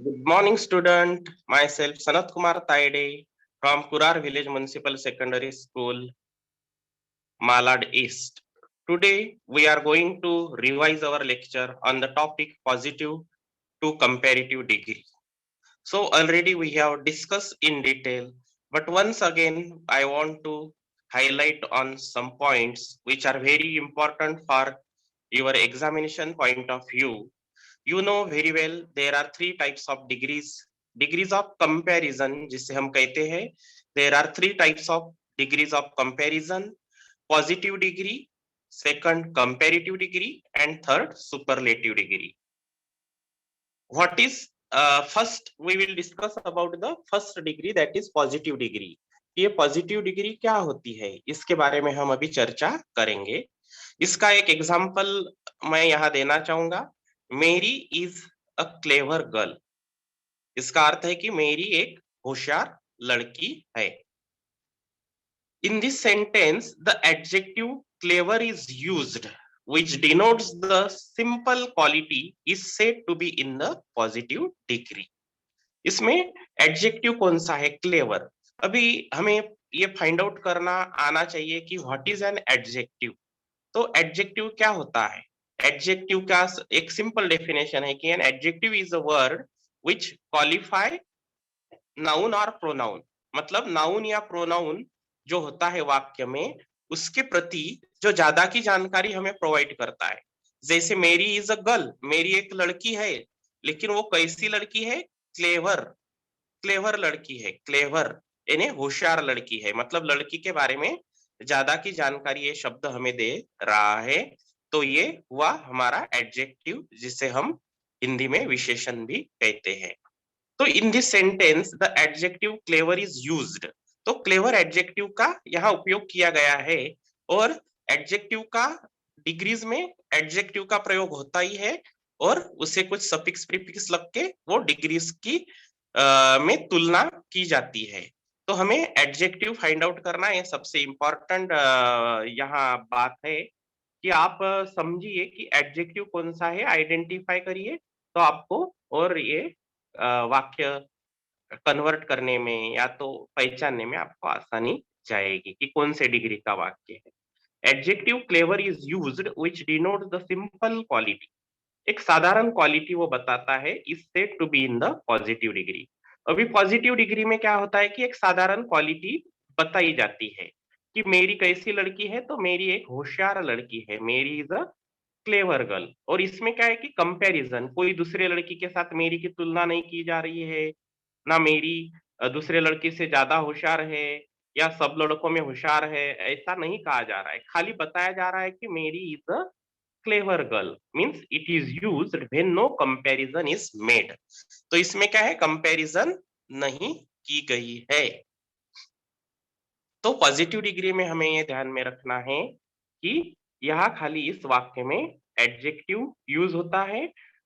Good morning, student. Myself, Sanat Kumar Taide from Kurar Village Municipal Secondary School, Malad East. Today, we are going to revise our lecture on the topic positive to comparative degree. So already we have discussed in detail, but once again, I want to highlight on some points which are very important for your examination point of view. You know very well there are three types of degrees of comparison जिसे हम कहते हैं. There are three types of degrees of comparison: positive degree, second comparative degree, and third superlative degree. What is first we will discuss about the first degree, that is positive degree. ये positive degree क्या होती है इसके बारे में हम अभी चर्चा करेंगे. इसका एक एग्जांपल मैं यहाँ देना चाहूंगा. मेरी इज अ क्लेवर गर्ल. इसका अर्थ है कि मेरी एक होशियार लड़की है. In this sentence, the adjective clever is used, which denotes the simple quality is said to be in the positive degree. इसमें एडजेक्टिव कौन सा है? क्लेवर. अभी हमें ये फाइंड आउट करना आना चाहिए कि व्हाट इज एन एडजेक्टिव. तो एडजेक्टिव क्या होता है? एडजेक्टिव का एक सिंपल डेफिनेशन है कि an adjective is a word which qualify noun और प्रोनाउन. मतलब नाउन या प्रोनाउन जो होता है वाक्य में, उसके प्रति जो ज्यादा की जानकारी हमें प्रोवाइड करता है. जैसे मेरी इज अ गर्ल, मेरी एक लड़की है, लेकिन वो कैसी लड़की है? क्लेवर. क्लेवर लड़की है. क्लेवर यानी होशियार लड़की है. मतलब लड़की के बारे में ज्यादा की जानकारी ये शब्द हमें दे रहा है. तो ये हुआ हमारा एडजेक्टिव, जिसे हम हिंदी में विशेषण भी कहते हैं. तो in this sentence the adjective clever is used. तो क्लेवर एडजेक्टिव का यहाँ उपयोग किया गया है. और एडजेक्टिव का डिग्रीज में एडजेक्टिव का प्रयोग होता ही है, और उसे कुछ सफिक्स प्रीफिक्स लग के वो डिग्रीज की में तुलना की जाती है. तो हमें एडजेक्टिव फाइंड आउट करना ये सबसे इम्पोर्टेंट यहाँ बात है कि आप समझिए कि एडजेक्टिव कौन सा है, आइडेंटिफाई करिए, तो आपको और ये वाक्य कन्वर्ट करने में या तो पहचानने में आपको आसानी जाएगी कि कौन से डिग्री का वाक्य है. Adjective clever is used which denotes the simple quality. एक साधारण क्वालिटी वो बताता है, is said to be in the positive degree. अभी पॉजिटिव डिग्री में क्या होता है कि एक साधारण क्वालिटी बताई जाती है कि मेरी कैसी लड़की है, तो मेरी एक होशियार लड़की है, मेरी इज अ क्लेवर गर्ल. और इसमें क्या है कि कंपैरिजन, कोई दूसरे लड़की के साथ मेरी की तुलना नहीं की जा रही है, ना मेरी दूसरे लड़की से ज्यादा होशियार है या सब लड़कों में होशियार है, ऐसा नहीं कहा जा रहा है. खाली बताया जा रहा है कि Mary is a clever girl. Means it is used when no comparison is made. तो इसमें क्या है? कंपैरिजन नहीं की गई है. तो पॉजिटिव डिग्री में हमें ये ध्यान में रखना है कि यहाँ खाली इस वाक्य में एडजेक्टिव यूज होता है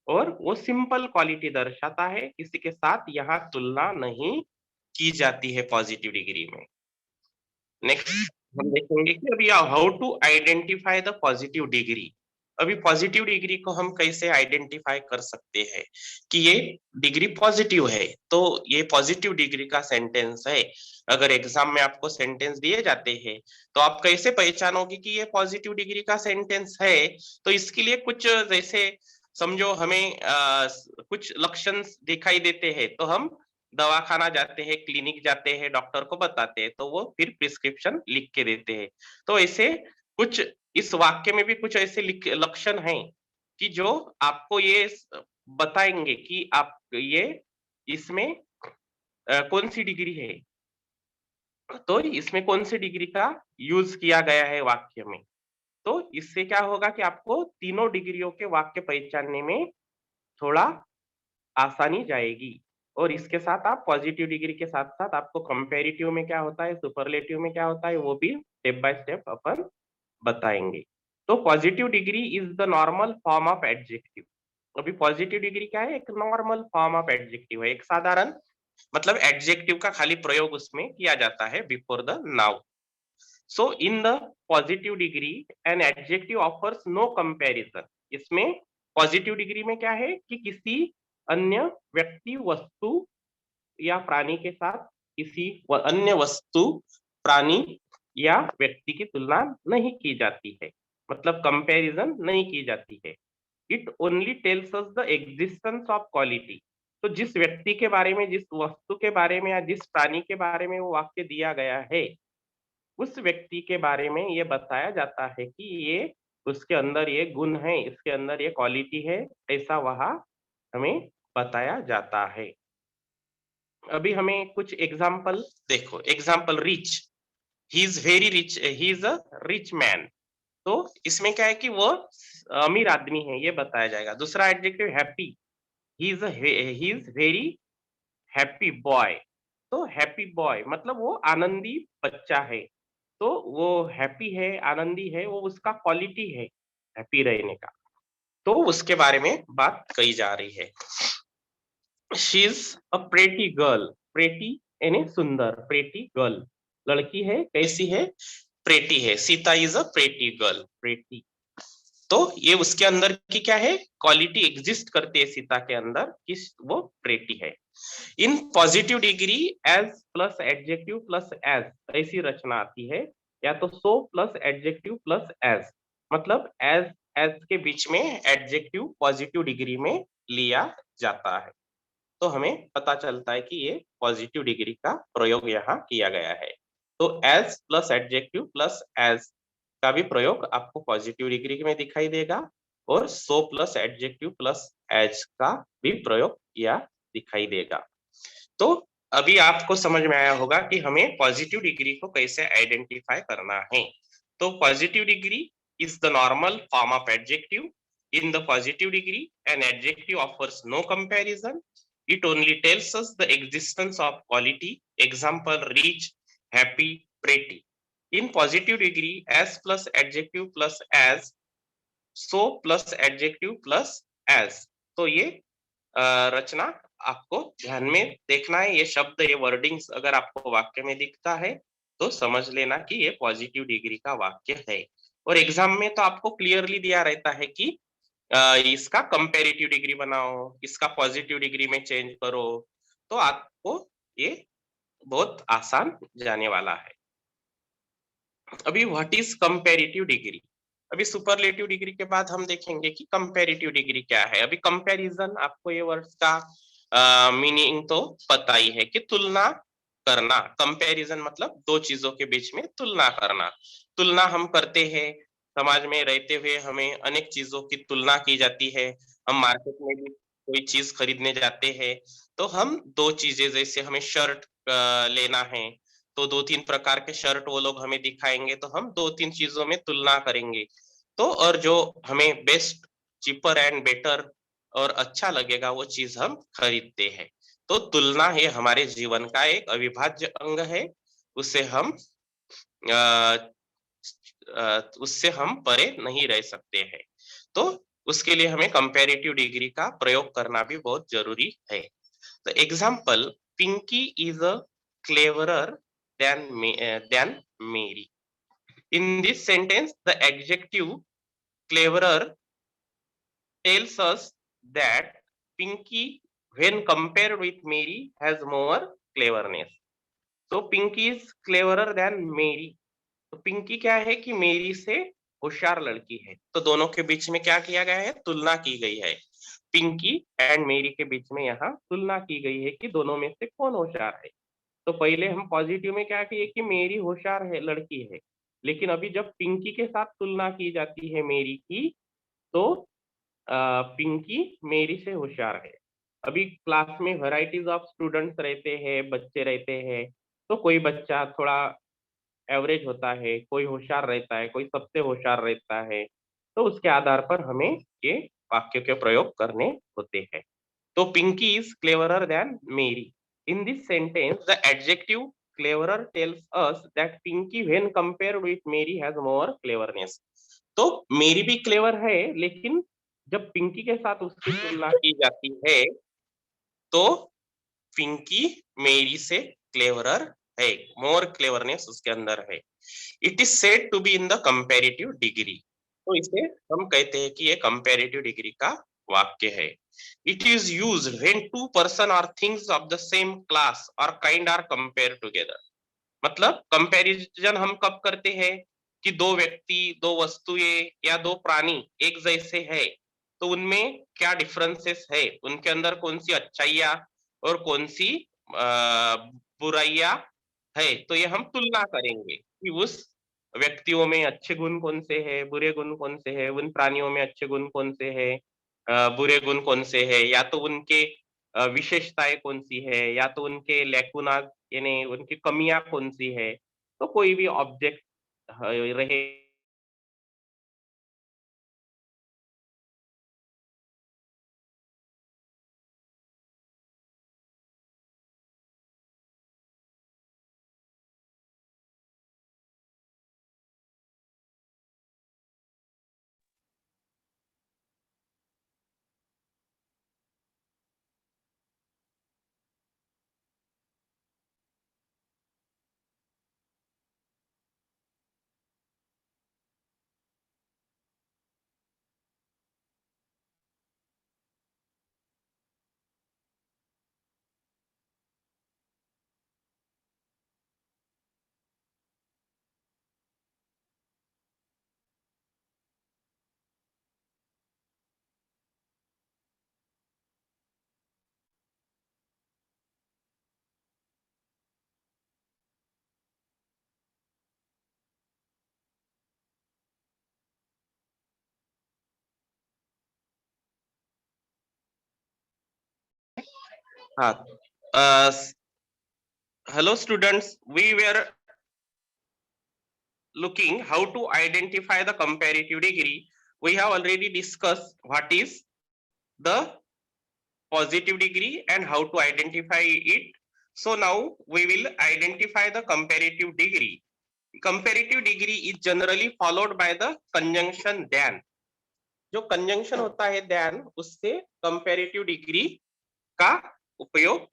और वो सिंपल क्वालिटी दर्शाता है, किसी के साथ यहाँ तुलना नहीं की जाती है पॉजिटिव डिग्री में. नेक्स्ट हम देखेंगे कि अभी how to identify the positive degree. अभी पॉजिटिव डिग्री को हम कैसे आइडेंटिफाई कर सकते हैं कि ये डिग्री पॉजिटिव है, तो ये पॉजिटिव डिग्री का सेंटेंस है. अगर एग्जाम में आपको सेंटेंस दिए जाते हैं तो आप कैसे पहचानोगे कि ये पॉजिटिव डिग्री का सेंटेंस है? तो इसके लिए कुछ जैसे समझो हमें कुछ लक्षण दिखाई देते हैं, तो हम दवाखाना जाते हैं, क्लिनिक जाते हैं, डॉक्टर को बताते हैं, तो वो फिर प्रिस्क्रिप्शन लिख के देते हैं. तो ऐसे कुछ इस वाक्य में भी कुछ ऐसे लक्षण हैं कि जो आपको ये बताएंगे कि आप ये इसमें कौन सी डिग्री है, तो इसमें कौन सी डिग्री का यूज किया गया है वाक्य में. तो इससे क्या होगा कि आपको तीनों डिग्रियों के वाक्य पहचानने में थोड़ा आसानी जाएगी. और इसके साथ आप पॉजिटिव डिग्री के साथ साथ आपको कंपैरेटिव में क्या होता है, सुपरलेटिव में क्या होता है, वो भी स्टेप बाय स्टेप अपन बताएंगे. तो positive degree is the normal form of adjective. अभी पॉजिटिव डिग्री क्या है? एक नॉर्मल फॉर्म ऑफ एडजेक्टिव है, एक साधारण, मतलब एडजेक्टिव का खाली प्रयोग उसमें किया जाता है before the noun. So in the positive degree an adjective offers no comparison. इसमें पॉजिटिव डिग्री में क्या है कि किसी अन्य व्यक्ति, वस्तु या प्राणी के साथ किसी अन्य वस्तु, प्राणी या व्यक्ति की तुलना नहीं की जाती है, मतलब कंपैरिजन नहीं की जाती है। It only tells us the existence of quality. तो जिस व्यक्ति के बारे में, जिस वस्तु के बारे में या जिस प्राणी के बारे में वो वाक्य दिया गया है, उस व्यक्ति के बारे में ये बताया जाता है कि ये उसके अंदर ये गुण है, इसके अंदर ये क्वालिटी है, ऐसा वहाँ हमें बताया जाता है। अभी हमें कुछ एग्जाम्पल देखो। Example rich, he is very rich, he is a rich man. तो इसमें क्या है कि वो अमीर आदमी है, ये बताया जाएगा। दूसरा adjective happy, he is very happy boy. तो हैप्पी बॉय मतलब वो आनंदी बच्चा है। तो वो हैप्पी है, आनंदी है, वो उसका क्वालिटी है हैप्पी रहने का। तो उसके बारे में बात कही जा रही है। She is a pretty girl, pretty यानी सुंदर, प्रेटी गर्ल लड़की है, कैसी है, प्रेटी है। Sita is a pretty girl, pretty. तो ये उसके अंदर की क्या है, क्वालिटी एग्जिस्ट करती है सीता के अंदर कि वो प्रेटी है। In positive degree as plus adjective plus as, ऐसी रचना आती है। या तो so plus adjective plus as, मतलब एज एज के बीच में एडजेक्टिव पॉजिटिव डिग्री में लिया जाता है। तो हमें पता चलता है कि ये पॉजिटिव डिग्री का प्रयोग यहाँ किया गया है। तो as plus adjective plus as का भी प्रयोग आपको पॉजिटिव डिग्री में दिखाई देगा, और so plus adjective plus as का भी प्रयोग किया दिखाई देगा। तो अभी आपको समझ में आया होगा कि हमें पॉजिटिव डिग्री को कैसे आइडेंटिफाई करना है। तो positive degree is the normal form of adjective. In the positive degree an adjective offers no comparison, it only tells us the existence of quality. Example, rich, happy, pretty. In positive degree, as plus adjective plus as, so plus adjective plus as. तो ये रचना आपको ध्यान में देखना है। ये शब्द, ये वर्डिंग्स अगर आपको वाक्य में दिखता है तो समझ लेना कि ये पॉजिटिव डिग्री का वाक्य है। और एग्जाम में तो आपको क्लियरली दिया रहता है कि इसका कंपैरेटिव डिग्री बनाओ, इसका पॉजिटिव डिग्री में चेंज करो। तो आपको ये बहुत आसान जाने वाला है। अभी व्हाट इज कंपैरेटिव डिग्री? अभी सुपरलेटिव डिग्री के बाद हम देखेंगे कि कंपैरेटिव डिग्री क्या है। अभी कंपैरिजन, आपको ये वर्ड्स का मीनिंग तो पता ही है कि तुलना करना। कंपैरिजन मतलब दो चीजों के बीच में तुलना करना। तुलना हम करते हैं, समाज में रहते हुए हमें अनेक चीजों की तुलना की जाती है। हम मार्केट में भी कोई चीज खरीदने जाते हैं तो हम दो चीजें, जैसे हमें शर्ट लेना है तो दो तीन प्रकार के शर्ट वो लोग हमें दिखाएंगे तो हम दो तीन चीजों में तुलना करेंगे। तो और जो हमें बेस्ट, चीपर एंड बेटर और अच्छा लगेगा वो चीज हम खरीदते हैं। तो तुलना है हमारे जीवन का एक अविभाज्य अंग है। उससे हम उससे हम परे नहीं रह सकते हैं। तो उसके लिए हमें कंपैरेटिव डिग्री का प्रयोग करना भी बहुत जरूरी है। तो example, Pinky is a cleverer than Mary. In this sentence, the adjective cleverer tells us that Pinky, when compared with Mary, has more cleverness. So Pinky is cleverer than Mary. तो पिंकी क्या है कि मेरी से होशियार लड़की है। तो दोनों के बीच में क्या किया गया है, तुलना की गई है। पिंकी एंड मेरी के बीच में यहाँ तुलना की गई है कि दोनों में से कौन होशियार है। तो पहले हम पॉजिटिव में क्या किए कि मेरी होशियार है, लड़की है। लेकिन अभी जब पिंकी के साथ तुलना की जाती है मेरी की, तो पिंकी मेरी से होशियार है। अभी क्लास में वैरायटीज ऑफ स्टूडेंट्स रहते हैं, बच्चे रहते हैं। तो कोई बच्चा थोड़ा एवरेज होता है, कोई होशियार रहता है, कोई सबसे होशियार रहता है। तो उसके आधार पर हमें ये वाक्य के प्रयोग करने होते हैं। तो पिंकी इज क्लेवरर देन मेरी। In this sentence, the adjective cleverer tells us that Pinky, when compared with Mary, has more cleverness. तो मेरी भी क्लेवर है, लेकिन जब पिंकी के साथ उसकी तुलना की जाती है तो पिंकी मेरी से क्लेवरर है, मोर क्लेवरनेस उसके अंदर है। It is said to be in the comparative degree. तो इसे हम कहते हैं कि ये कंपैरेटिव डिग्री का वाक्य है। It is used when two person or things of the same class or kind are compared together. मतलब कंपैरिजन हम कब करते हैं कि दो व्यक्ति, दो वस्तुएं या दो प्राणी एक जैसे हैं, तो उनमें क्या डिफरेंसेस है, उनके अंदर कौन सी अच्छाइयाँ और कौन सी बुराइयां है, तो ये हम तुलना करेंगे कि उस व्यक्तियों में अच्छे गुण कौन से हैं, बुरे गुण कौन से हैं, उन प्राणियों में अच्छे गुण कौन से हैं, बुरे गुण कौन से हैं, या तो उनके विशेषताएं कौन सी है, या तो उनके लैकुना यानी उनकी कमियां कौन सी है। तो कोई भी ऑब्जेक्ट रहे। हाँ, hello students, we were looking how to identify the comparative degree. We have already discussed what is the positive degree and how to identify it. So now we will identify the comparative degree. Comparative degree is generally followed by the conjunction than. जो conjunction होता है than, उससे comparative degree का उपयोग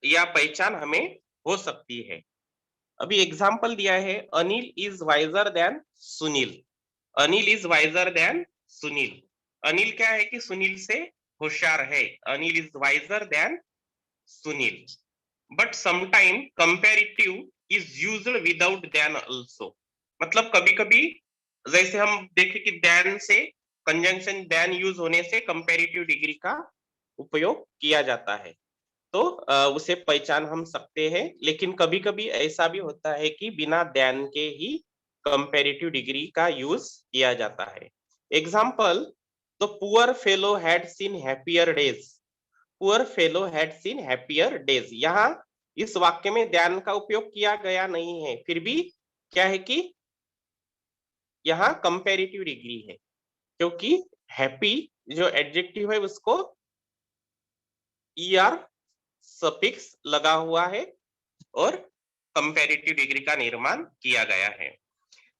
या पहचान हमें हो सकती है। अभी एग्जाम्पल दिया है, Anil is wiser than Sunil. Anil is wiser than Sunil. Anil क्या है कि सुनील से होशियार है। Anil is wiser than Sunil. But sometime comparative is used without than also. मतलब कभी कभी जैसे हम देखें कि देन से कंजंक्शन देन यूज होने से कंपेरेटिव डिग्री का उपयोग किया जाता है, तो उसे पहचान हम सकते हैं। लेकिन कभी कभी ऐसा भी होता है कि बिना देन के ही कंपेरेटिव डिग्री का यूज किया जाता है। Example, the poor fellow had seen happier days. Poor fellow had seen happier days, यहाँ इस वाक्य में देन का उपयोग किया गया नहीं है, फिर भी क्या है कि यहाँ कंपेरेटिव डिग्री है, क्योंकि हैप्पी जो एडजेक्टिव है उसको ईआर सफिक्स लगा हुआ है और कंपेरेटिव डिग्री का निर्माण किया गया है।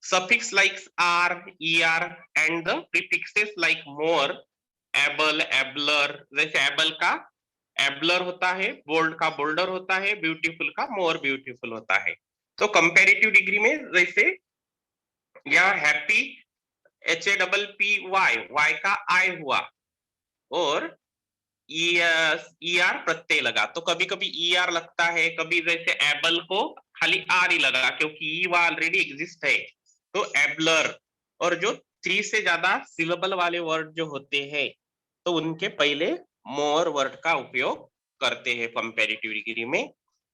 Suffix like R, ER and the prefixes like more, able, abler. जैसे एबल का एबलर होता है, बोल्ड का बोल्डर होता है, ब्यूटीफुल का मोर ब्यूटीफुल होता है। तो कंपेरेटिव डिग्री में जैसे यहाँ हैप्पी HAPPY, वाई का आई हुआ और ER प्रत्यय लगा, तो कभी कभी ER लगता है, कभी जैसे एबल को खाली आर ही लगा क्योंकि ई ऑलरेडी एग्जिस्ट है, तो एबलर। और जो 3 से ज्यादा सिलेबल वाले वर्ड जो होते हैं, तो उनके पहले मोर वर्ड का उपयोग करते हैं कंपैरेटिव डिग्री में।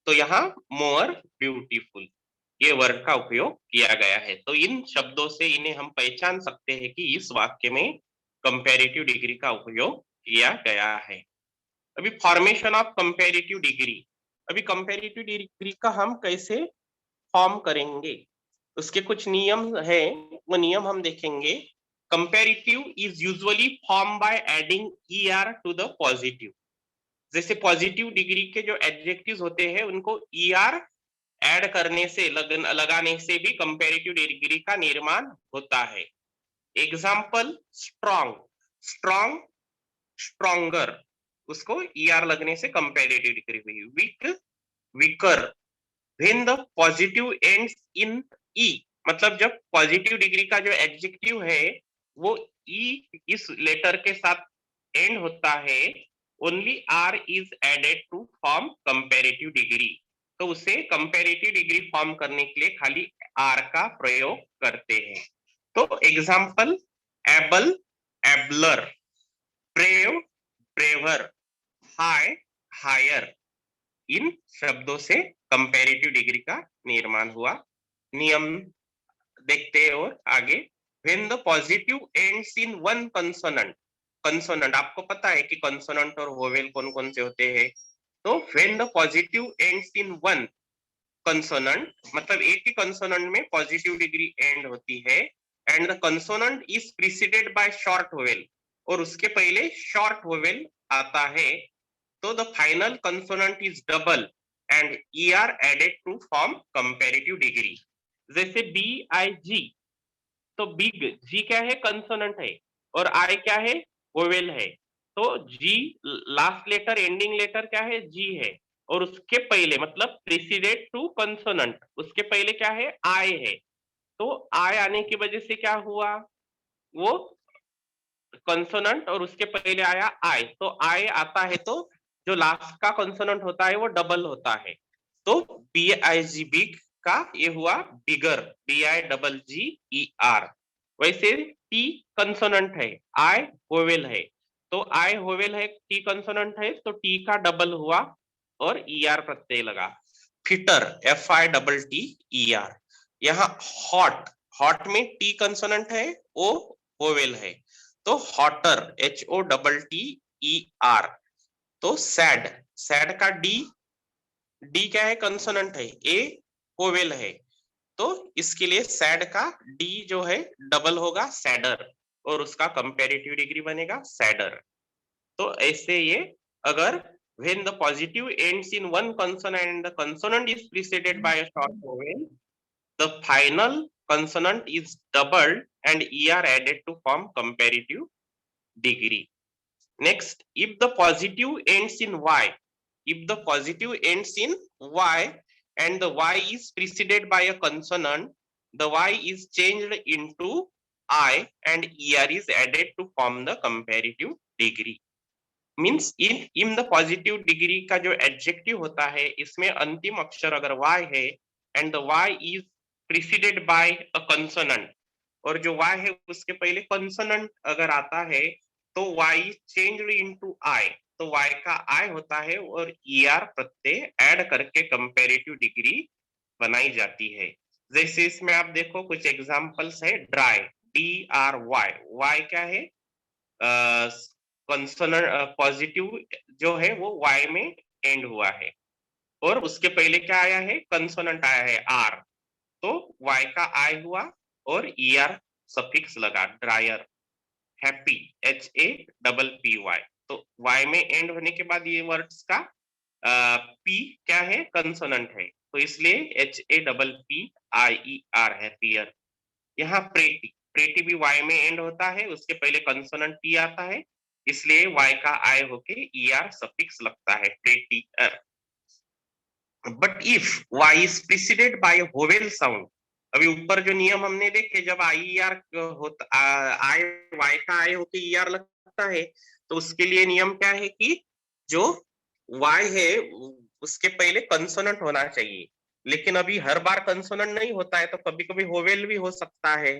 तो यहाँ मोर ब्यूटीफुल ये वर्ड का उपयोग किया गया है। तो इन शब्दों से इन्हें हम पहचान सकते हैं कि इस वाक्य में कंपैरेटिव डिग्री का उपयोग किया गया है। अभी फॉर्मेशन ऑफ कंपैरेटिव डिग्री। अभी कंपैरेटिव डिग्री का हम कैसे फॉर्म करेंगे, उसके कुछ नियम है, वो नियम हम देखेंगे। Comparative is usually form by adding ER to the positive. जैसे पॉजिटिव डिग्री के जो एडजेक्टिव्स होते हैं उनको ER ऐड करने से लगाने से भी कंपैरेटिव डिग्री का निर्माण होता है। एग्जाम्पल, स्ट्रॉन्ग, स्ट्रॉन्ग, स्ट्रॉन्गर, उसको ER लगने से कंपैरेटिव डिग्री हुई। Weak, weaker. When the positive ends in E, मतलब जब पॉजिटिव डिग्री का जो एडजेक्टिव है वो E इस लेटर के साथ एंड होता है, only R is added to form comparative degree. तो उसे कंपेरेटिव डिग्री फॉर्म करने के लिए खाली आर का प्रयोग करते हैं। तो example, able, abler, brave, braver, high, higher, इन शब्दों से कंपेरेटिव डिग्री का निर्माण हुआ। नियम देखते हैं और आगे, when the positive ends in one consonant, consonant आपको पता है कि कंसोनेंट और वोवेल कौन कौन से होते हैं। तो when the positive ends in one consonant, मतलब एक ही कंसोनेंट में पॉजिटिव डिग्री एंड होती है, and the consonant is preceded by short vowel, और उसके पहले शॉर्ट वोवेल आता है, तो the final consonant is double and E R added to form comparative degree. जैसे बी आई जी, तो बिग, जी क्या है, कंसोनेंट है, और आई क्या है, वोवेल है। तो जी लास्ट लेटर, एंडिंग लेटर क्या है, जी है, और उसके पहले मतलब प्रीसीडेड टू कंसोनेंट, उसके पहले क्या है, आई है। तो आई आने की वजह से क्या हुआ, वो कंसोनेंट और उसके पहले आया आई, तो आई आता है तो जो लास्ट का कंसोनेंट होता है वो डबल होता है। तो बी आई जी, बिग का ये हुआ bigger, B I double G E R. वैसे टी कंसोनेंट है, आई वोवेल है, तो आई वोवेल है, टी कंसोनेंट है, तो टी का डबल हुआ और ई आर प्रत्यय लगा। Fitter, F I double T E R. यहाँ हॉट, हॉट में टी कंसोनेंट है, ओ वोवेल है, तो hotter, H O double T E R. तो सैड, सैड का डी, डी क्या है, कंसोनेंट है, ए वोवेल है, तो इसके लिए सैड का डी जो है डबल होगा, सैडर, और उसका कंपेरेटिव डिग्री बनेगा सैडर। तो ऐसे ये, अगर when the positive ends in one consonant and the consonant is preceded by a short vowel, the final consonant is doubled and er added to form comparative degree. Next, if the positive ends in y, if the positive ends in y and the y is preceded by a consonant, the y is changed into I and er is added to form the comparative degree. Means in the positive degree का जो adjective होता है, इसमें अंतिम अक्षर अगर y है and the y is preceded by a consonant, और जो y है उसके पहले कंसोनेंट अगर आता है, तो y चेंज्ड इनटू I, तो y का I होता है और er प्रत्यय ऐड करके कंपैरेटिव डिग्री बनाई जाती है। जैसे इसमें आप देखो कुछ एग्जांपल्स है, dry, D R Y, Y क्या है, कंसोनेंट पॉजिटिव जो है वो y में एंड हुआ है, और उसके पहले क्या आया है, कंसोनेंट आया है आर, तो y का आई हुआ और er सफिक्स लगा, dryer. Happy, H A double P Y, तो y में एंड होने के बाद ये वर्ड्स का p क्या है, कंसोनेंट है, तो इसलिए H A double P I E R, happier. यहाँ प्रेटी, प्रेटी भी y में एंड होता है, उसके पहले कंसोनेंट p आता है, इसलिए y का आई होके er सफिक्स लगता है, prettier. But if y is preceded by vowel sound, अभी ऊपर जो नियम हमने देखे, जब आई आर होता, आई y का आई होके er लगता है, तो उसके लिए नियम क्या है कि जो y है उसके पहले कंसोनेंट होना चाहिए, लेकिन अभी हर बार कंसोनेंट नहीं होता है, तो कभी कभी वोवेल भी हो सकता है।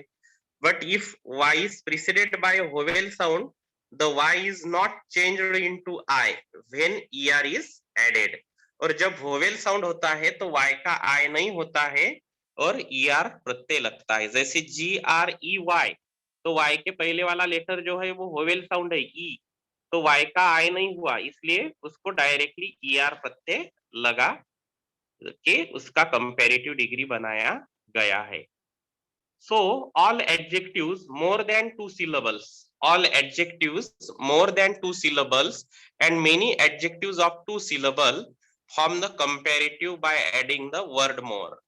But if y is preceded by a vowel sound, the y is not changed into I when er is added. और जब वोवेल साउंड होता है तो y का I नहीं होता है और er प्रत्यय लगता है। जैसे जी आर ई वाई, तो y के पहले वाला लेटर जो है वो वोवेल साउंड है ई, तो y का I नहीं हुआ, इसलिए उसको डायरेक्टली er प्रत्यय लगा के उसका कंपैरेटिव डिग्री बनाया गया है। So all adjectives more than two syllables, all adjectives more than two syllables and many adjectives of two syllable form the comparative by adding the word more.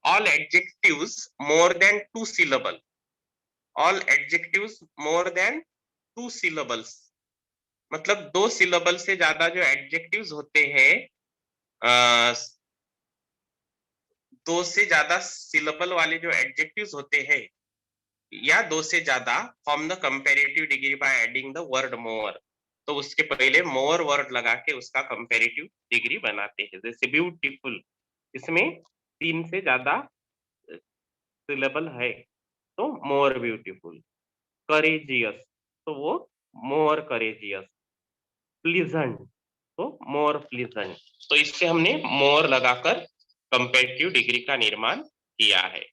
All adjectives more than two syllable, all adjectives more than two syllables, मतलब दो syllable से ज्यादा जो adjectives होते हैं, दो से ज्यादा syllable वाले जो adjectives होते हैं या दो से ज्यादा form the comparative degree by adding the word more. तो उसके पहले मोर वर्ड लगा के उसका कंपैरेटिव डिग्री बनाते हैं। जैसे ब्यूटीफुल, इसमें 3 से ज्यादा सिलेबल है, तो मोर ब्यूटीफुल। करेजियस, तो वो मोर करेजियस। प्लीजेंट, तो मोर प्लीजेंट। तो इससे हमने मोर लगाकर कंपैरेटिव डिग्री का निर्माण किया है।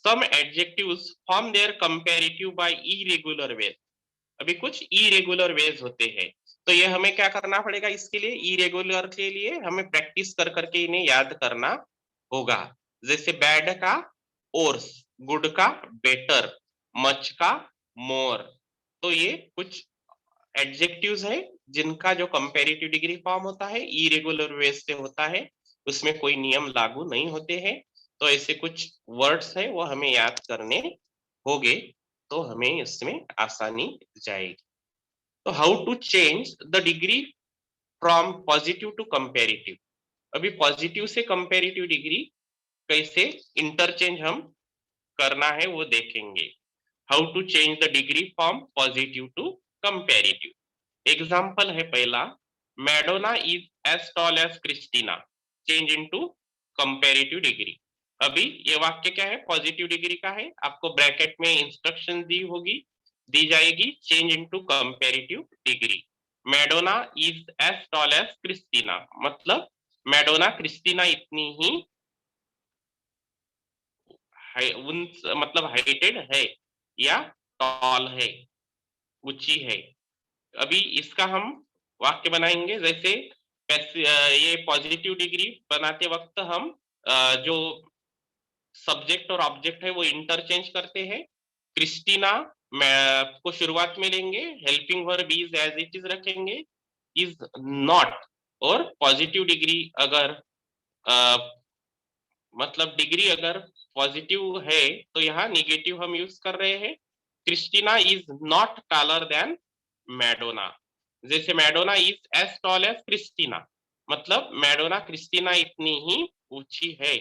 Some adjectives form their comparative by irregular ways. अभी कुछ irregular ways होते हैं, तो ये हमें क्या करना पड़ेगा? इसके लिए irregular के लिए हमें प्रैक्टिस कर करके इन्हें याद करना होगा। जैसे बैड का ओर्स, गुड का बेटर, मच का मोर। तो ये कुछ एडजेक्टिव्स है जिनका जो कंपैरेटिव डिग्री फॉर्म होता है इरेगुलर वेज से होता है, उसमें कोई नियम लागू नहीं होते हैं। तो ऐसे कुछ वर्ड्स है वो हमें याद करने होंगे, तो हमें इसमें आसानी जाएगी। तो how to change the degree from positive to comparative. अभी पॉजिटिव से कंपैरेटिव डिग्री कैसे इंटरचेंज हम करना है वो देखेंगे। How to change the degree from positive to comparative. Example है पहला, Madonna is as tall as Christina, change into comparative degree. अभी ये वाक्य क्या है? पॉजिटिव डिग्री का है। आपको ब्रैकेट में इंस्ट्रक्शन दी जाएगी, change into comparative degree. Madonna is as tall as Christina, मतलब मैडोना क्रिस्टीना इतनी ही मतलब हाइटेड है या टॉल है, ऊंची है। अभी इसका हम वाक्य बनाएंगे। जैसे ये पॉजिटिव डिग्री बनाते वक्त हम जो सब्जेक्ट और ऑब्जेक्ट है वो इंटरचेंज करते हैं। क्रिस्टीना को शुरुआत में लेंगे, helping verb is as it is रखेंगे, इज नॉट। और पॉजिटिव डिग्री अगर मतलब डिग्री अगर पॉजिटिव है तो यहाँ निगेटिव हम यूज कर रहे हैं। Christina is not taller than Madonna. जैसे Madonna is as tall as Christina, मतलब मैडोना क्रिस्टीना इतनी ही ऊंची है।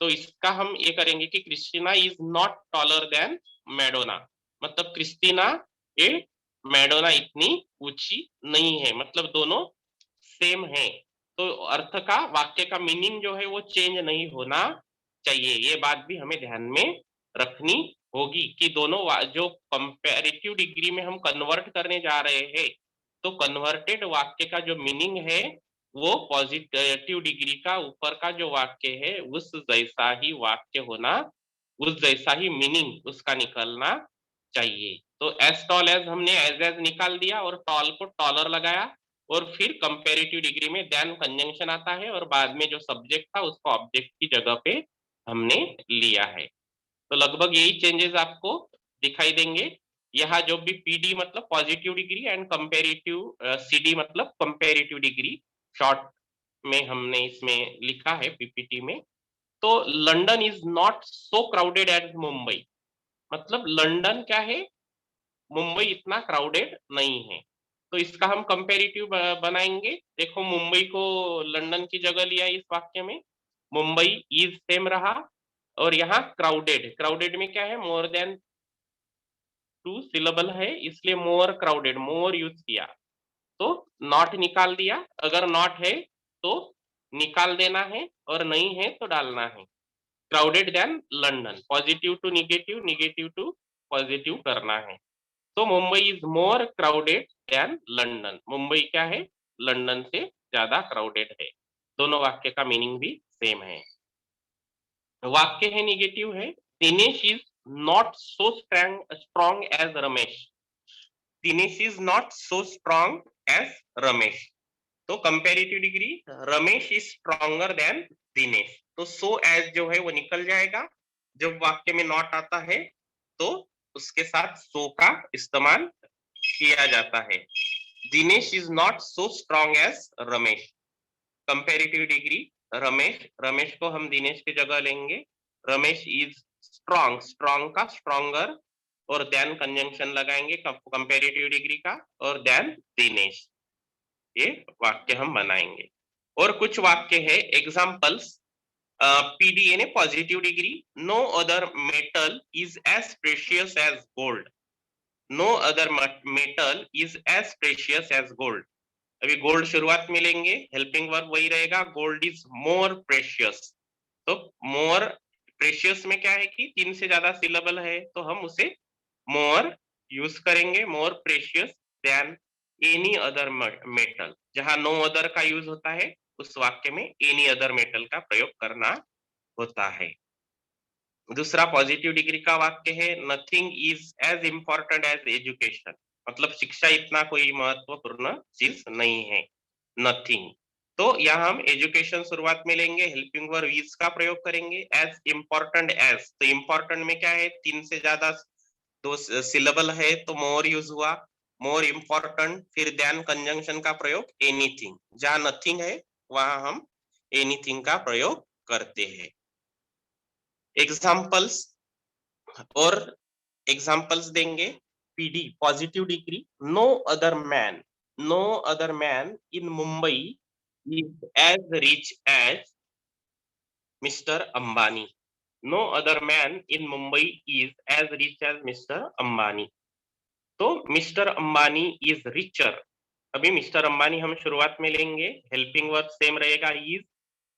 तो इसका हम ये करेंगे कि Christina is not taller than Madonna, मतलब क्रिस्टीना ये मैडोना इतनी ऊंची नहीं है, मतलब दोनों सेम है। तो अर्थ का, वाक्य का मीनिंग जो है वो चेंज नहीं होना चाहिए। ये बात भी हमें ध्यान में रखनी होगी कि दोनों जो कंपैरेटिव डिग्री में हम कन्वर्ट करने जा रहे हैं, तो कन्वर्टेड वाक्य का जो मीनिंग है वो पॉजिटिव डिग्री का ऊपर का जो वाक्य है उस जैसा ही वाक्य होना, उस जैसा ही मीनिंग उसका निकलना चाहिए। तो एज टॉल एज हमने एज निकाल दिया और टॉल को टॉलर लगाया, और फिर कंपैरेटिव डिग्री में देन कंजंक्शन आता है और बाद में जो सब्जेक्ट था उसको ऑब्जेक्ट की जगह पे हमने लिया है। तो लगभग यही चेंजेस आपको दिखाई देंगे। यहाँ जो भी पीडी मतलब positive degree and comparative CD मतलब कंपैरेटिव डिग्री शॉर्ट में हमने इसमें लिखा है पीपीटी में। तो London is not so crowded as Mumbai, मतलब लंदन क्या है, मुंबई इतना क्राउडेड नहीं है। तो इसका हम कंपैरेटिव बनाएंगे। देखो मुंबई को लंदन की जगह लिया इस वाक्य में, मुंबई इज सेम रहा, और यहाँ क्राउडेड, क्राउडेड में क्या है, मोर देन 2 सिलेबल है, इसलिए मोर क्राउडेड, मोर यूज किया। तो नॉट निकाल दिया, अगर नॉट है तो निकाल देना है और नहीं है तो डालना है। Crowded than London, positive to negative, negative to positive करना है। तो Mumbai is more crowded than London, Mumbai क्या है, लंदन से ज्यादा क्राउडेड है। दोनों वाक्य का मीनिंग भी सेम है। वाक्य है निगेटिव है, Dinesh is not so strong as Ramesh, Dinesh is not so strong as Ramesh. तो comparative degree Ramesh is stronger than Dinesh, तो सो एज जो है वो निकल जाएगा। जब वाक्य में नॉट आता है तो उसके साथ सो का इस्तेमाल किया जाता है। Dinesh is not so strong as Ramesh. Comparative degree Ramesh, Ramesh को हम दिनेश की जगह लेंगे। रमेश इज स्ट्रॉन्ग, स्ट्रॉन्ग का स्ट्रॉन्गर और देन कंजंक्शन लगाएंगे कंपैरेटिव डिग्री का, और देन दिनेश। ये वाक्य हम बनाएंगे। और कुछ वाक्य है एग्जाम्पल्स। पीडी यानी positive degree, no other metal is as precious as gold, no other metal is as precious as gold. अभी गोल्ड शुरुआत में लेंगे, हेल्पिंग वर्ब वही रहेगा, गोल्ड इज मोर प्रेशियस। तो मोर प्रेशियस में क्या है कि 3 से ज्यादा सिलेबल है तो हम उसे मोर यूज करेंगे, more precious than any other metal. जहां नो अदर का यूज होता है उस वाक्य में एनी अदर मेटल का प्रयोग करना होता है। दूसरा पॉजिटिव डिग्री का वाक्य है, nothing is as important as education. मतलब शिक्षा इतना कोई महत्वपूर्ण चीज नहीं है, नथिंग। तो यहाँ हम एजुकेशन शुरुआत में लेंगे, हेल्पिंग वर्ब इज का प्रयोग करेंगे, एज इम्पोर्टेंट एज। तो इम्पोर्टेंट में क्या है, 3 से ज्यादा दो सिलेबल है तो मोर यूज हुआ, मोर इम्पोर्टेंट। फिर देन कंजंक्शन का प्रयोग एनीथिंग। जहां नथिंग है वहां हम एनीथिंग का प्रयोग करते हैं। एग्जाम्पल्स और एग्जाम्पल्स देंगे। PD positive degree, no other man, no other man in Mumbai is as rich as mister Ambani. No other man in Mumbai is as rich as mister Ambani. तो मिस्टर अंबानी इज रिचर। अभी मिस्टर अंबानी हम शुरुआत में लेंगे, हेल्पिंग वर्ब सेम रहेगा is.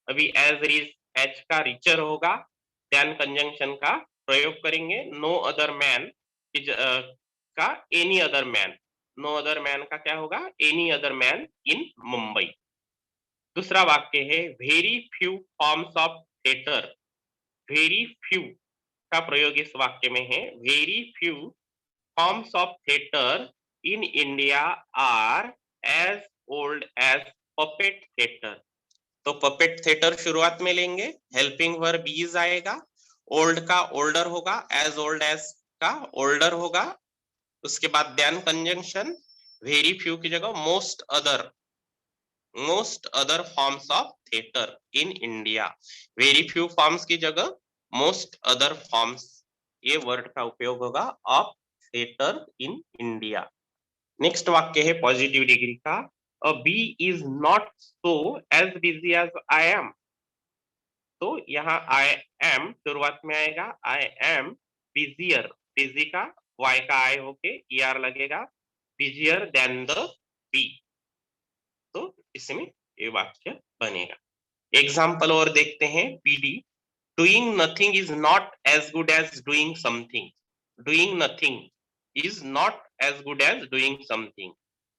अभी as rich, H का richer होगा, देन कंजंक्शन का प्रयोग करेंगे, नो अदर मैन इज का any other man. No other man का क्या होगा, any other man in Mumbai. दूसरा वाक्य है, very few forms of theatre. Very few का प्रयोग इस वाक्य में है, very few forms of theatre in India are as old as puppet theatre. तो पपेट थिएटर शुरुआत में लेंगे, हेल्पिंग वर्ब इज आएगा, ओल्ड का ओल्डर होगा, एज ओल्ड एज का ओल्डर होगा। उसके बाद देन कंजंक्शन, वेरी फ्यू की जगह most other forms of theatre in India. Very few forms की जगह मोस्ट अदर फॉर्म्स, ये वर्ड का उपयोग होगा of theatre in India. Next वाक्य है पॉजिटिव डिग्री का, a B is not so as busy as I am. तो यहाँ आई एम शुरुआत में आएगा, आई एम बिजियर, बिजी का वाई का आई होके ईआर लगेगा, बिजियर देन द बी। तो इसमें ये वाक्य बनेगा। एग्जाम्पल और देखते हैं, पीडी, doing nothing is not as good as doing something. Doing nothing is not as good as doing something.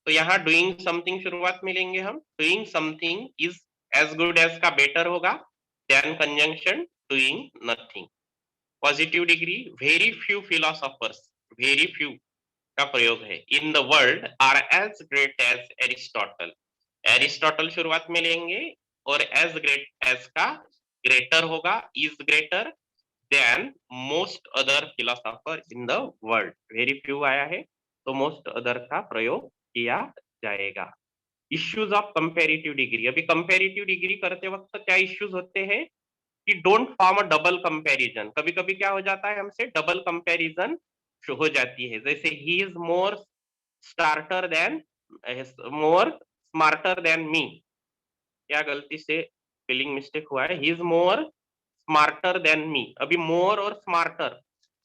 तो यहाँ डूइंग समथिंग शुरुआत में लेंगे हम, doing something is as good as का बेटर होगा, then conjunction doing nothing. Positive degree, very few philosophers, very few का प्रयोग है, in the world are as great as Aristotle. Aristotle शुरुआत में लेंगे और एज ग्रेट एज का ग्रेटर होगा, is greater than most other philosopher in the world. Very few आया है तो मोस्ट अदर का प्रयोग किया जाएगा। इश्यूज ऑफ कंपेरेटिव डिग्री, अभी कंपेरेटिव डिग्री करते वक्त क्या इश्यूज होते हैं कि don't form a double comparison. कभी कभी क्या हो जाता है, हमसे डबल कंपैरिजन हो जाती है, जैसे he is more starter than, more smarter than me. क्या गलती से स्पेलिंग मिस्टेक हुआ है, he is more smarter than me. अभी मोर और स्मार्टर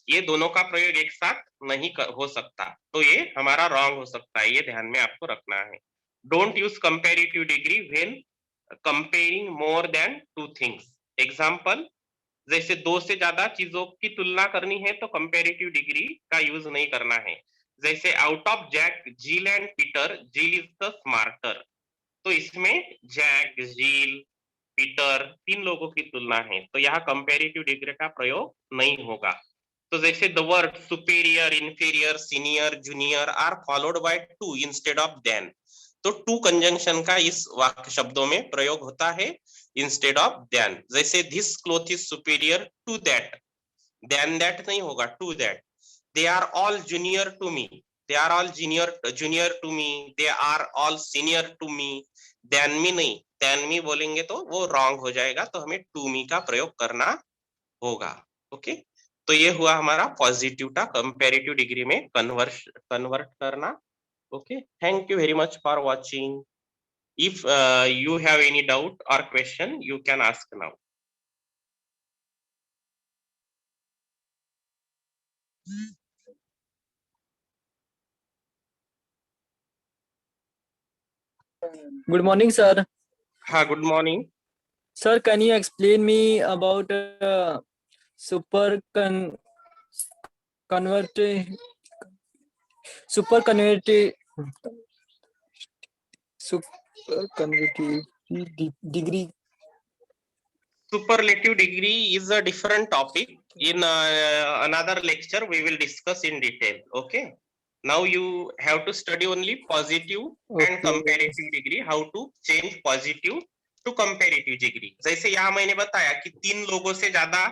ये दोनों का प्रयोग एक साथ नहीं हो सकता, तो ये हमारा रॉन्ग हो सकता है, ये ध्यान में आपको रखना है। Don't use comparative degree when comparing more than two things. Example, जैसे 2 से ज्यादा चीजों की तुलना करनी है तो कंपेरेटिव डिग्री का यूज नहीं करना है। जैसे out of Jack, Jill and Peter, Jill is the smarter. तो इसमें जैक, जील, पीटर 3 लोगों की तुलना है, तो यहाँ कंपेरेटिव डिग्री का प्रयोग नहीं होगा। तो जैसे the word superior, inferior, senior, junior are followed by to instead of than. तो टू कंजंक्शन का इस वाक्य शब्दों में प्रयोग होता है इंस्टेड ऑफ देन। जैसे this cloth is superior to that, than that नहीं होगा, to that. They are all junior to me, they are all junior to me, they are all senior to me, than me नहीं, than मी बोलेंगे तो वो wrong हो जाएगा, तो हमें टू मी का प्रयोग करना होगा। ओके, तो ये हुआ हमारा पॉजिटिव का कंपेरेटिव डिग्री में कन्वर्ट करना। Okay, thank you very much for watching. If you have any doubt or question, you can ask now. Good morning, sir. हाँ, good morning. Sir, can you explain me about super converti super converti super converti degree? Superlative degree is a different topic. In another lecture, we will discuss in detail. Okay. Now you have to study only positive and comparative degree. How to change positive to comparative degree. जैसे यहाँ मैंने बताया कि 3 लोगों से ज्यादा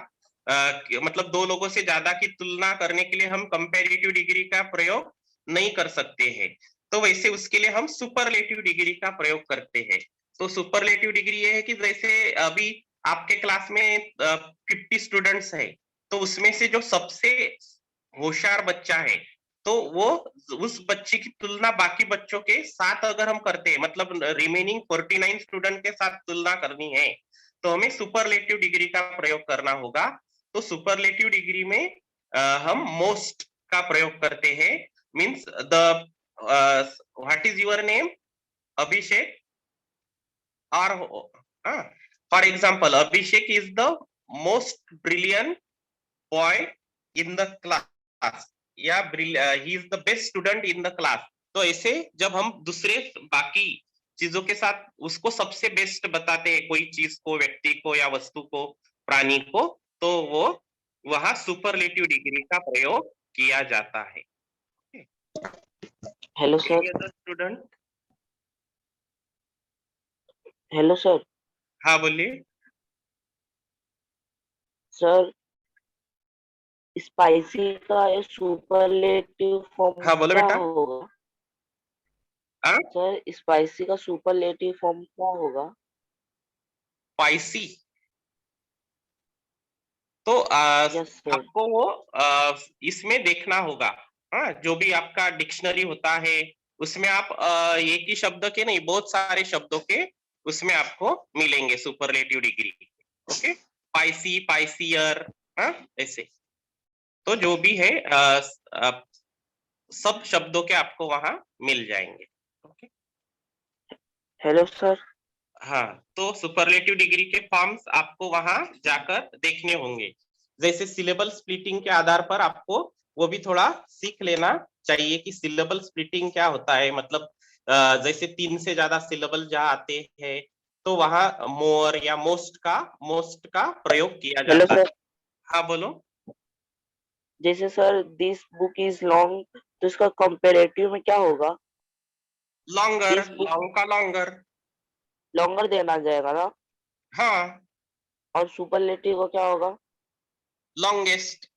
मतलब 2 लोगों से ज्यादा की तुलना करने के लिए हम कंपैरेटिव डिग्री का प्रयोग नहीं कर सकते हैं, तो वैसे उसके लिए हम सुपरलेटिव डिग्री का प्रयोग करते हैं। तो सुपरलेटिव डिग्री ये है कि जैसे अभी आपके क्लास में 50 स्टूडेंट्स है, तो उसमें से जो सबसे होशियार बच्चा है, तो वो उस बच्चे की तुलना बाकी बच्चों के साथ अगर हम करते हैं, मतलब रिमेनिंग 49 स्टूडेंट के साथ तुलना करनी है, तो हमें सुपरलेटिव डिग्री का प्रयोग करना होगा। तो सुपरलेटिव डिग्री में हम मोस्ट का प्रयोग करते हैं। Means the what is your name? Abhishek. और for example, Abhishek is the most brilliant boy in the class, या he is the best student in the class। तो ऐसे जब हम दूसरे बाकी चीजों के साथ उसको सबसे बेस्ट बताते हैं, कोई चीज को, व्यक्ति को या वस्तु को, प्राणी को, तो वो वहां सुपरलेटिव डिग्री का प्रयोग किया जाता है। Hello sir. Student. Hello sir. हाँ बोलिए सर, स्पाइसी का सुपरलेटिव फॉर्म हाँ बोलो क्या बेटा। होगा? हाँ सर, स्पाइसी का सुपरलेटिव फॉर्म क्या होगा? स्पाइसी तो यस सर। आपको वो इसमें देखना होगा। हाँ, जो भी आपका डिक्शनरी होता है उसमें आप एक ही शब्द के नहीं, बहुत सारे शब्दों के उसमें आपको मिलेंगे superlative degree. Okay, spicy, spicier, ऐसे तो जो भी है सब शब्दों के आपको वहां मिल जाएंगे। ओके। Hello sir. हाँ, तो सुपरलेटिव डिग्री के फॉर्म्स आपको वहां जाकर देखने होंगे। जैसे सिलेबल स्प्लिटिंग के आधार पर आपको वो भी थोड़ा सीख लेना चाहिए कि सिलेबल स्प्लिटिंग क्या होता है। मतलब जैसे 3 से ज्यादा सिलेबल जहाँ आते हैं, तो वहां मोर या मोस्ट का प्रयोग किया हेलो जाता है। सर। हाँ बोलो। जैसे sir, this book is long, तो इसका कंपैरेटिव में क्या होगा? लॉन्गर, दिस बुक लॉन्ग का लॉन्गर। लॉन्गर देना जाएगा ना? हाँ, और सुपरलेटिव का क्या होगा? लॉन्गेस्ट।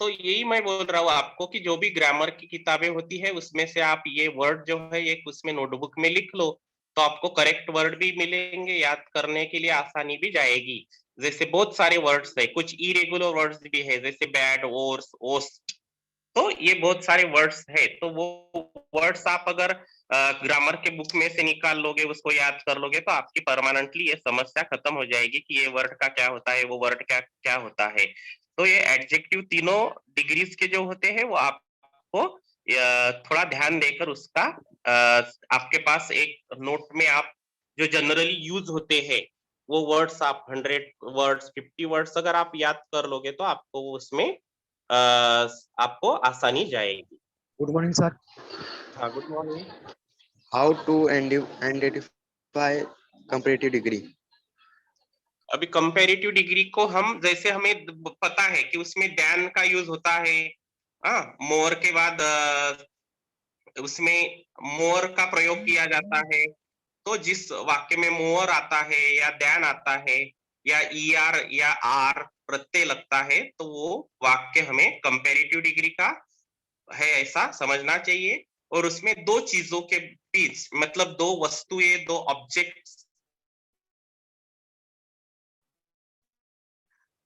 तो यही मैं बोल रहा हूँ आपको कि जो भी ग्रामर की किताबें होती है उसमें से आप ये वर्ड जो है एक उसमें नोटबुक में लिख लो, तो आपको करेक्ट वर्ड भी मिलेंगे, याद करने के लिए आसानी भी जाएगी। जैसे बहुत सारे वर्ड्स है, कुछ इरेगुलर वर्ड्स भी है, जैसे बैड, ओर्स, ओस्ट, तो ये बहुत सारे वर्ड्स है। तो वो वर्ड्स आप अगर ग्रामर के बुक में से निकाल लोगे, उसको याद कर लोगे, तो आपकी परमानेंटली ये समस्या खत्म हो जाएगी कि ये वर्ड का क्या होता है, वो वर्ड क्या क्या होता है। तो ये एडजेक्टिव तीनों डिग्रीज के जो होते हैं वो आपको थोड़ा ध्यान देकर उसका आपके पास एक नोट में आप जो जनरली यूज होते हैं वो वर्ड्स आप 100 वर्ड्स, 50 वर्ड्स अगर आप याद कर लोगे तो आपको उसमें आपको आसानी जाएगी। Good morning sir. हाँ, good morning. How to identify comparative degree? अभी कंपैरेटिव डिग्री को हम, जैसे हमें पता है कि उसमें दैन का यूज होता है। मोर के बाद उसमें मोर का प्रयोग किया जाता है। तो जिस वाक्य में मोर आता है या दैन आता है या ईआर या आर प्रत्यय लगता है, तो वो वाक्य हमें कंपैरेटिव डिग्री का है ऐसा समझना चाहिए। और उसमें दो चीजों के बीच, मतलब दो वस्तुएं, दो ऑब्जेक्ट्स,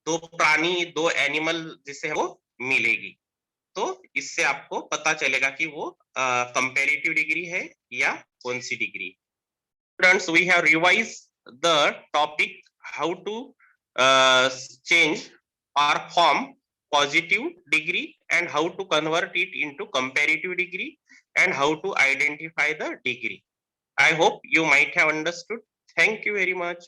दो प्राणी, दो एनिमल जिसे वो मिलेगी, तो इससे आपको पता चलेगा कि वो कंपैरेटिव डिग्री है या कौन सी degree. Students, we have revised the topic how to change or form positive degree and how to convert it into comparative degree and how to identify the degree. I hope you might have understood. Thank you very much.